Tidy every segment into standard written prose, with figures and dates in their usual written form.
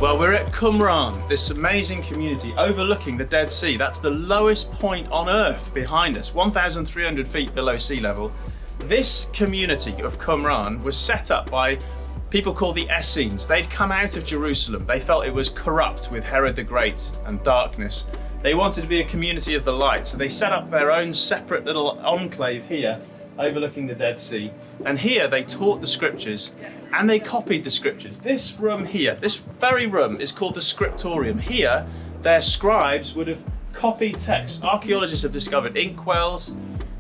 Well, we're at Qumran, this amazing community overlooking the Dead Sea. That's the lowest point on Earth behind us, 1,300 feet below sea level. This community of Qumran was set up by people called the Essenes. They'd come out of Jerusalem. They felt it was corrupt with Herod the Great and darkness. They wanted to be a community of the light, so they set up their own separate little enclave here, overlooking the Dead Sea. And here they taught the scriptures and they copied the scriptures. This room here, this very room is called the scriptorium. Here, their scribes would have copied texts. Archaeologists have discovered inkwells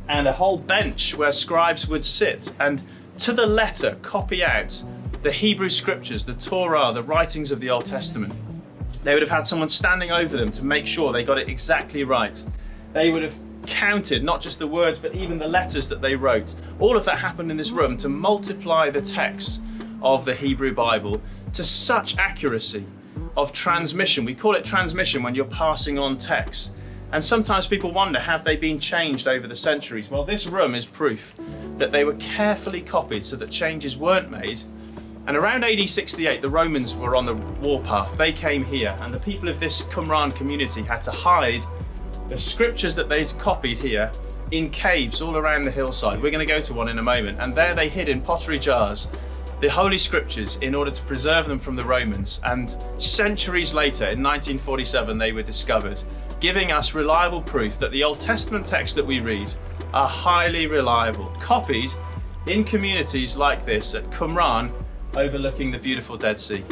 and a whole bench where scribes would sit and to the letter copy out the Hebrew scriptures, the Torah, the writings of the Old Testament. They would have had someone standing over them to make sure they got it exactly right. They would have counted not just the words but even the letters that they wrote. All of that happened in this room to multiply the texts of the Hebrew Bible to such accuracy of transmission. We call it transmission when you're passing on texts. And sometimes people wonder, have they been changed over the centuries? Well, this room is proof that they were carefully copied so that changes weren't made. And around AD 68, the Romans were on the warpath. They came here and the people of this Qumran community had to hide the scriptures that they'd copied here in caves all around the hillside. We're going to go to one in a moment. And there they hid in pottery jars the Holy Scriptures in order to preserve them from the Romans. And centuries later, in 1947, they were discovered, giving us reliable proof that the Old Testament texts that we read are highly reliable, copied in communities like this at Qumran, overlooking the beautiful Dead Sea.